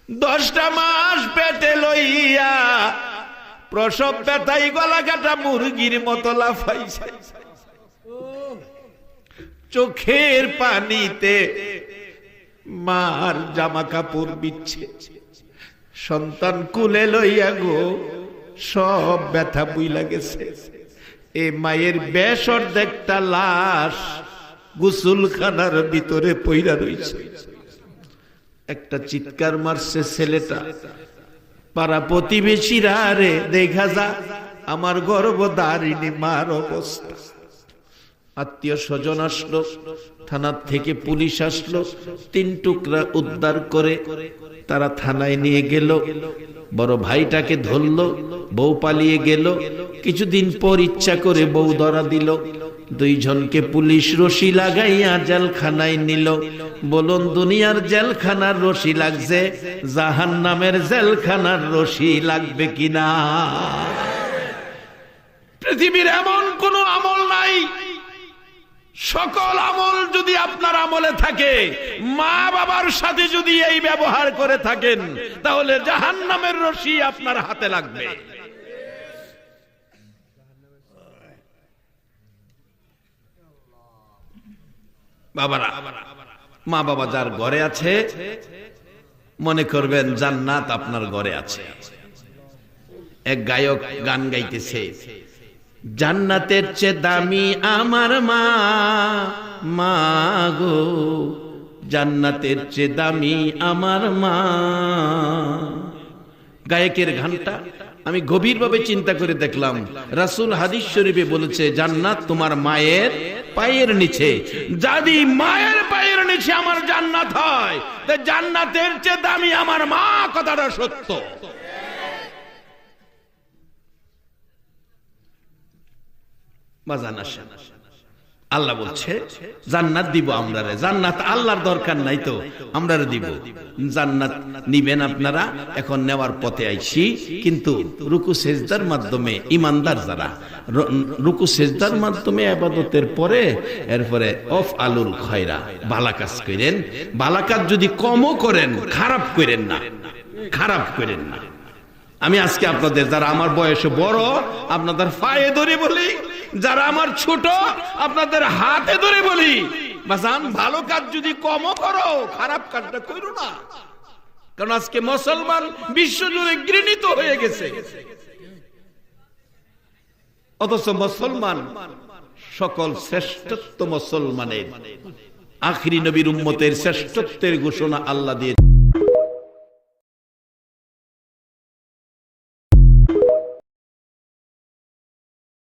10টা মাস পেটে লইয়া প্রসব ব্যথায় গলা কাটা মুরগির মতো লাফাইছে, চোখের পানিতে মার জামা কাপড় বিচ্ছে, সন্তান কুলে লইয়া গো সব ব্যথা বুইলা গেছে। এ মায়ের বেশ অর্ধেকটা লাশ গোসলখানার ভিতরে পইরা রইছে। একটা চিৎকার মারছে ছেলেটা, পাড়া প্রতিবেশীরা রে দেখা যা আমার গর্ভধারিণী মার অবস্থা। আত্মীয় স্বজন আসলো, থানার থেকে পুলিশ আসলো, 3 টুকরা উদ্ধার করে তারা থানায় নিয়ে গেল। বড় ভাইটাকে ধরলো, বউ পালিয়ে গেল। কিছুদিন পর ইচ্ছা করে বউ ধরা দিল। 2 জনকে পুলিশ রশি লাগাইয়া জেলখানায় নিল। বলুন দুনিয়ার জেলখানার রশি লাগছে, জাহান্নামের জেলখানার রশি লাগবে কিনা? পৃথিবীর এমন কোন আমল নাই, সকল আমল যদি আপনার আমলে থাকে, মা বাবার সাথে যদি এই ব্যবহার করে থাকেন, তাহলে জাহান্নামের রশি আপনার হাতে লাগবে। বাবারা, মা বাবা যার ঘরে আছে মনে করবেন জান্নাত আপনার ঘরে আছে। এক গায়ক গান গাইতেছে, জান্নাতের চেয়ে দামি আমার মা, মা গো জান্নাতের চেয়ে দামি আমার মা। গায়কের গানটা আমি গভীরভাবে চিন্তা করে দেখলাম, রাসূল হাদিস শরীফে বলেছে জান্নাত তোমার মায়ের পায়ের নিচে। যদি মায়ের পায়ের নিচে আমার জান্নাত হয়, তা জান্নাতের চেয়ে দামি আমার মা, কথাটা সত্য। আল্লাহ বলছে জান্নাত দিব আমরা রে। জান্নাত আল্লাহর দরকার নাই তো, আমরা দিব জান্নাত। নিবেন আপনারা, এখন নেওয়ার পথে আইছি। কিন্তু রুকু সেজদার মাধ্যমে ইমানদার যারা রুকু সেজদার মাধ্যমে ইবাদতের পরে এরপরে অফ আলুল খয়রা, ভালো কাজ করেন। ভালো কাজ যদি কমও করেন, খারাপ করেন না, খারাপ করেন না। আমি আজকে আপনাদের যারা আমার বয়সে বড়, আপনাদের পায়ে ধরে বলি, যারা আমার ছোট আপনাদের হাতে ধরে বলি, বাজান ভালো কাজ যদি কমও করো, খারাপ কাজটা করো না। কারণ আজকে মুসলমান বিশ্বজুড়ে ঘৃণিত হয়ে গেছে, অথচ মুসলমান সকল শ্রেষ্ঠত্ব মুসলমানের, আখিরি নবীর উম্মতের শ্রেষ্ঠত্বের ঘোষণা আল্লাহ দিয়ে